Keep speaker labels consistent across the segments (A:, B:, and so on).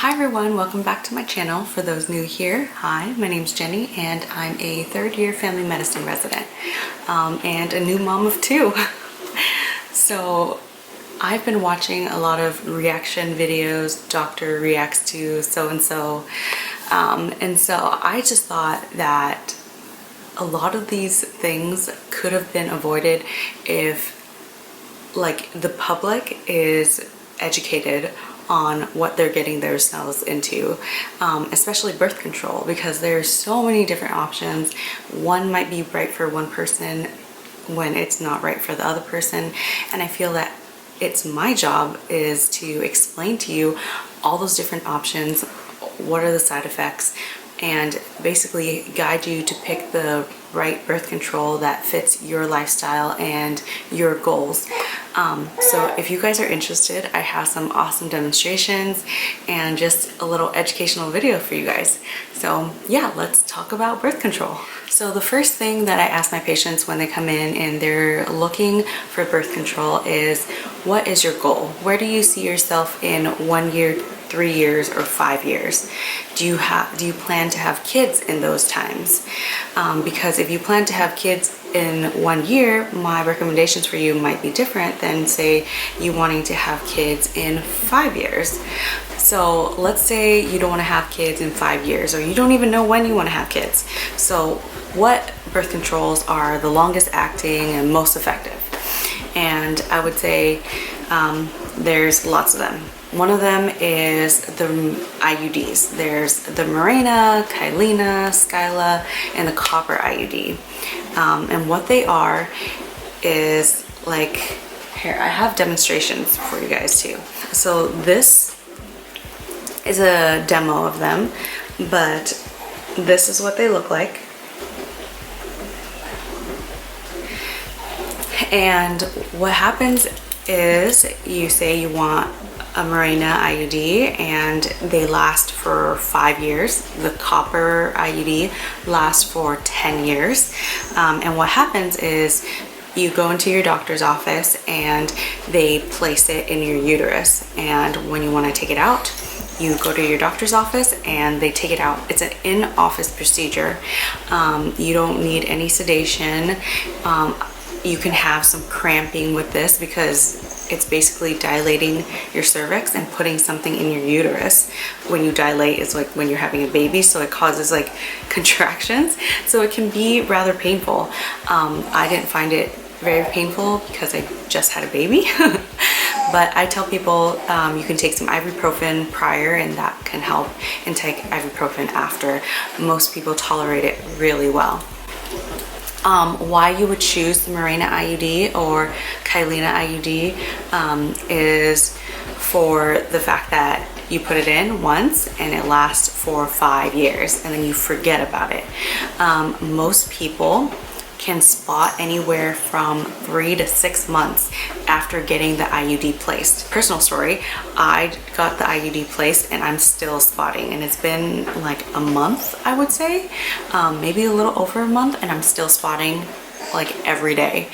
A: Hi everyone, welcome back to my channel. For those new here, hi, my name's Jenny and I'm a third-year family medicine resident and a new mom of two. So I've been watching a lot of reaction videos, doctor reacts to so-and-so, and so I just thought that a lot of these things could have been avoided if like the public is educated on what they're getting themselves into, especially birth control, because there's so many different options. One might be right for one person when it's not right for the other person, and I feel that it's my job is to explain to you all those different options, what are the side effects, and basically guide you to pick the right birth control that fits your lifestyle and your goals. So if you guys are interested, I have some awesome demonstrations and just a little educational video for you guys. So yeah, let's talk about birth control. So the first thing that I ask my patients when they come in and they're looking for birth control is, what is your goal? Where do you see yourself in 1 year, 3 years, or 5 years? Do you plan to have kids in those times? Because if you plan to have kids in 1 year, my recommendations for you might be different than say you wanting to have kids in 5 years. So let's say you don't want to have kids in 5 years, or you don't even know when you want to have kids. So what birth controls are the longest acting and most effective? And I would say there's lots of them. One of them is the IUDs. There's the Mirena, Kyleena, Skyla, and the copper IUD. And what they are is like, here, I have demonstrations for you guys too. So this is a demo of them, but this is what they look like. And what happens is you say you want a Mirena IUD and they last for 5 years. The copper IUD lasts for 10 years. And what happens is you go into your doctor's office and they place it in your uterus. And when you want to take it out, you go to your doctor's office and they take it out. It's an in-office procedure. You don't need any sedation. You can have some cramping with this because it's basically dilating your cervix and putting something in your uterus. When you dilate, it's like when you're having a baby, so it causes like contractions. So it can be rather painful. I didn't find it very painful because I just had a baby. But I tell people you can take some ibuprofen prior and that can help, and take ibuprofen after. Most people tolerate it really well. Why you would choose the Mirena IUD or Kyleena IUD is for the fact that you put it in once and it lasts for 5 years and then you forget about it. Most people can spot anywhere from 3 to 6 months after getting the IUD placed. Personal story, I got the IUD placed and I'm still spotting, and it's been like a month, I would say, maybe a little over a month, and I'm still spotting like every day.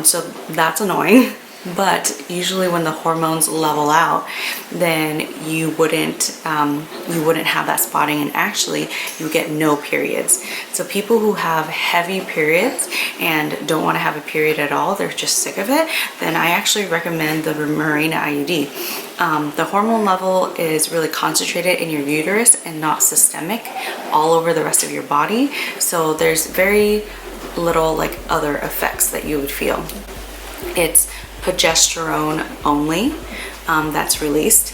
A: So that's annoying. But usually when the hormones level out, then you wouldn't have that spotting, and actually you get no periods. So people who have heavy periods and don't want to have a period at all, they're just sick of it, then I actually recommend the Mirena IUD. The hormone level is really concentrated in your uterus and not systemic all over the rest of your body. So there's very little like other effects that you would feel. It's progesterone only that's released.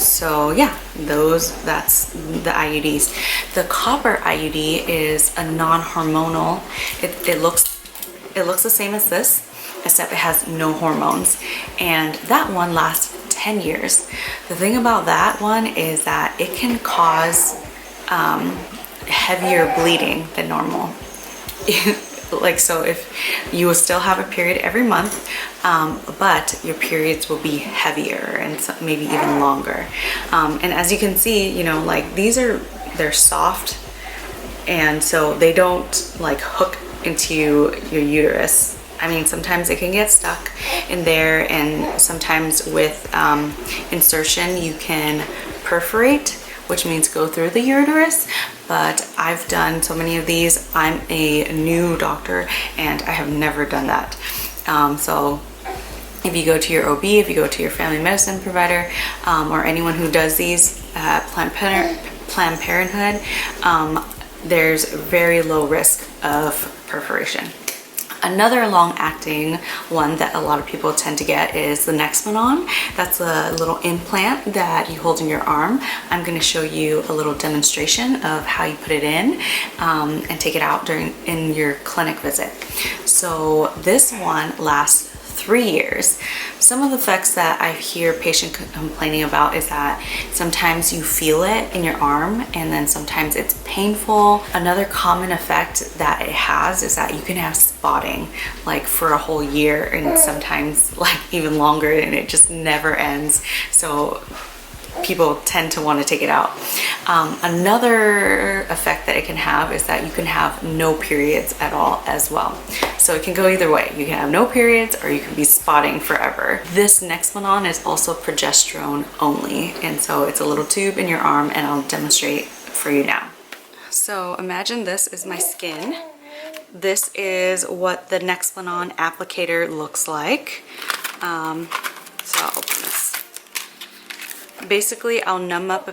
A: So yeah, that's the IUDs. The copper IUD is a non-hormonal. It looks the same as this, except it has no hormones, and that one lasts 10 years. The thing about that one is that it can cause heavier bleeding than normal. Like, so if you will still have a period every month, but your periods will be heavier and maybe even longer. And as you can see, you know, like they're soft, and so they don't like hook into your uterus I mean, sometimes it can get stuck in there, and sometimes with insertion you can perforate, which means go through the uterus. But I've done so many of these. I'm a new doctor and I have never done that. So if you go to your OB, if you go to your family medicine provider, or anyone who does these at Planned Parenthood, there's very low risk of perforation. Another long-acting one that a lot of people tend to get is the Nexplanon. That's a little implant that you hold in your arm. I'm going to show you a little demonstration of how you put it in and take it out in your clinic visit. So this one lasts 3 years. Some of the effects that I hear patients complaining about is that sometimes you feel it in your arm and then sometimes it's painful. Another common effect that it has is that you can have spotting like for a whole year, and sometimes like even longer, and it just never ends. So people tend to want to take it out. Another effect that it can have is that you can have no periods at all as well. So it can go either way. You can have no periods or you can be spotting forever. This Nexplanon is also progesterone only, and so it's a little tube in your arm, and I'll demonstrate for you now. So imagine this is my skin. This is what the Nexplanon applicator looks like. So I'll open this. Basically, I'll numb up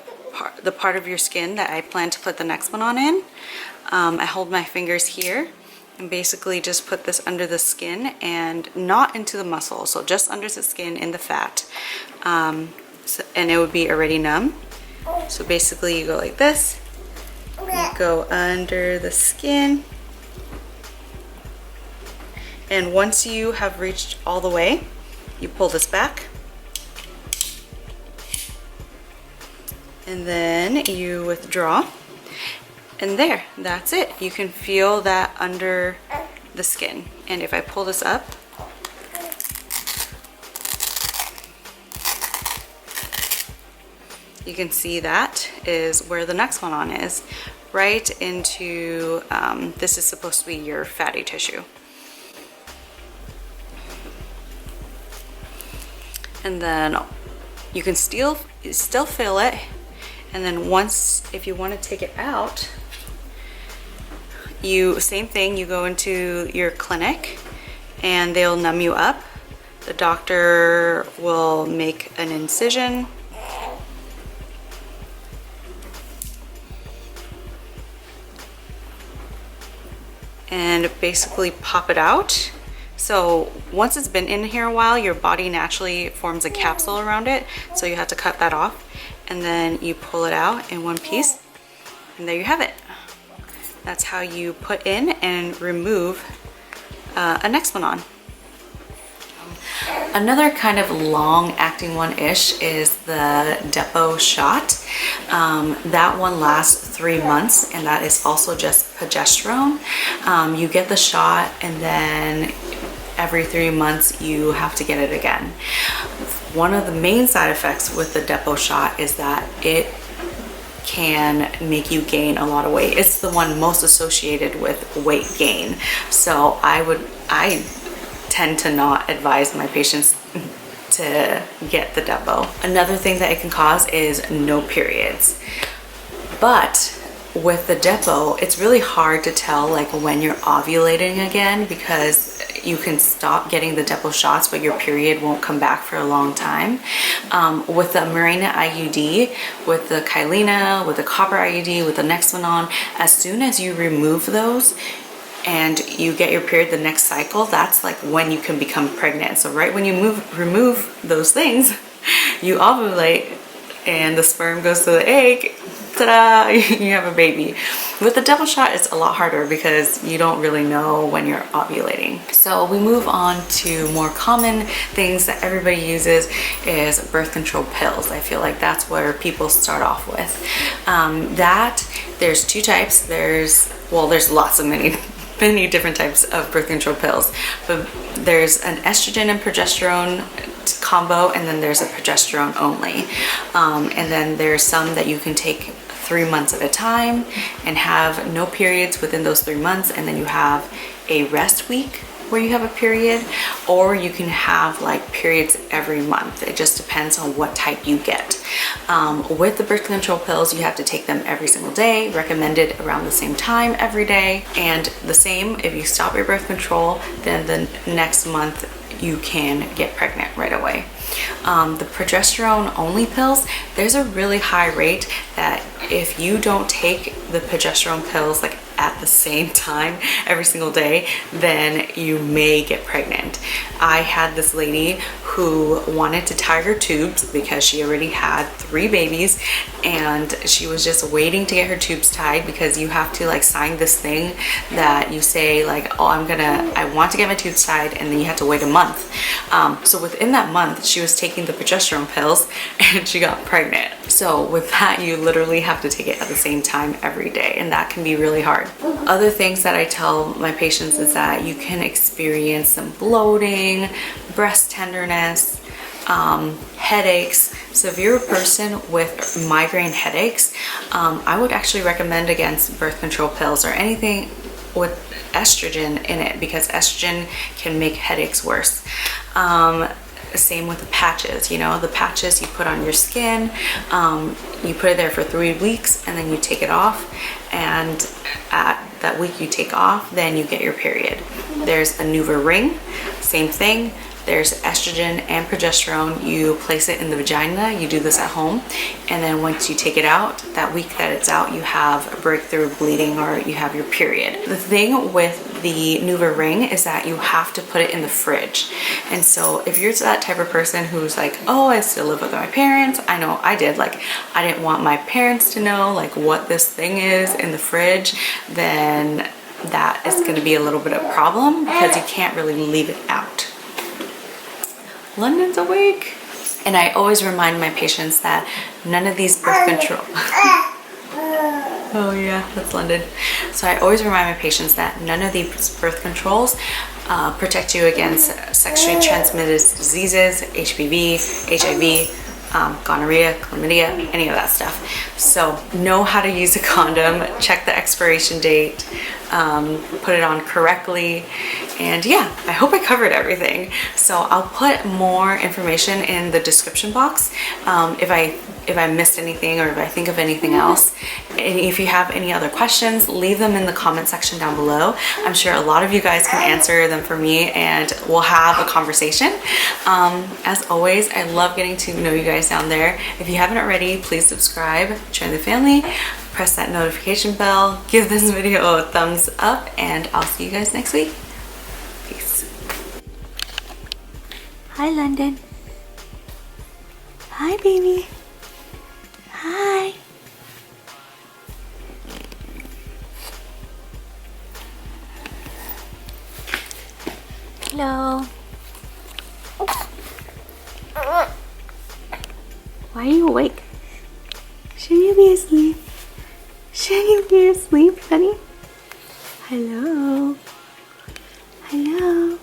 A: the part of your skin that I plan to put the Nexplanon in. I hold my fingers here and basically just put this under the skin and not into the muscle, so just under the skin in the fat, and it would be already numb. So basically you go like this, you go under the skin, and once you have reached all the way, you pull this back, and then you withdraw, and there, that's it. You can feel that under the skin. And if I pull this up, you can see that is where the Nexplanon is, right into, this is supposed to be your fatty tissue. And then you can still feel it. And then once, if you want to take it out, same thing, you go into your clinic and they'll numb you up. The doctor will make an incision. And basically pop it out. So once it's been in here a while, your body naturally forms a capsule around it. So you have to cut that off. And then you pull it out in one piece, and there you have it. That's how you put in and remove a Nexplanon. Another kind of long-acting one-ish is the Depo Shot. That one lasts 3 months, and that is also just progesterone. You get the shot, and then every 3 months you have to get it again. One of the main side effects with the Depo Shot is that it can make you gain a lot of weight. It's the one most associated with weight gain. So I tend to not advise my patients to get the Depo. Another thing that it can cause is no periods. But with the Depo, it's really hard to tell like when you're ovulating again, because you can stop getting the Depo shots, but your period won't come back for a long time. With the Mirena Iud, with the Kyleena, with the copper IUD, with the Nexplanon, as soon as you remove those and you get your period the next cycle, that's like when you can become pregnant. So right when you remove those things, you ovulate and the sperm goes to the egg. Ta-da! You have a baby. With the Depo Shot, it's a lot harder because you don't really know when you're ovulating. So we move on to more common things that everybody uses is birth control pills. I feel like that's where people start off with. There's 2 types. There's lots of many different types of birth control pills, but there's an estrogen and progesterone combo, and then there's a progesterone only, and then there's some that you can take 3 months at a time and have no periods within those 3 months, and then you have a rest week where you have a period, or you can have like periods every month. It just depends on what type you get. With the birth control pills, you have to take them every single day, recommended around the same time every day. And the same, if you stop your birth control, then the next month you can get pregnant right away. The progesterone only pills, there's a really high rate that if you don't take the progesterone pills like at the same time every single day, then you may get pregnant. I had this lady who wanted to tie her tubes because she already had 3 babies, and she was just waiting to get her tubes tied because you have to like sign this thing that you say like, oh, I want to get my tubes tied, and then you have to wait a month. So within that month, she was taking the progesterone pills and she got pregnant. So with that, you literally have to take it at the same time every day, and that can be really hard. Other things that I tell my patients is that you can experience some bloating, breast tenderness, headaches. So if you're a person with migraine headaches, I would actually recommend against birth control pills or anything with estrogen in it, because estrogen can make headaches worse. Same with the patches, you know, the patches you put on your skin, you put it there for 3 weeks and then you take it off, and at that week you take off, then you get your period. There's a Nuvaring, same thing. There's estrogen and progesterone. You place it in the vagina. You do this at home. And then once you take it out, that week that it's out, you have a breakthrough bleeding or you have your period. The thing with the Nuvaring is that you have to put it in the fridge. And so if you're that type of person who's like, oh, I still live with my parents. I know I did. Like, I didn't want my parents to know like what this thing is in the fridge. Then that is going to be a little bit of a problem because you can't really leave it out. London's awake. And I always remind my patients that none of these birth control oh yeah, that's London. So I always remind my patients that none of these birth controls protect you against sexually transmitted diseases, HPV, HIV, gonorrhea, chlamydia, any of that stuff. So know how to use a condom, check the expiration date, put it on correctly, and yeah, I hope I covered everything. So I'll put more information in the description box if I missed anything or if I think of anything else. And if you have any other questions, leave them in the comment section down below. I'm sure a lot of you guys can answer them for me and we'll have a conversation. As always, I love getting to know you guys down there. If you haven't already, please subscribe, join the family, press that notification bell, give this video a thumbs up, and I'll see you guys next week. Peace. Hi, London. Hi, baby. Hi. Hello. Why are you awake? Shouldn't you be asleep? Shouldn't you be asleep, honey? Hello. Hello.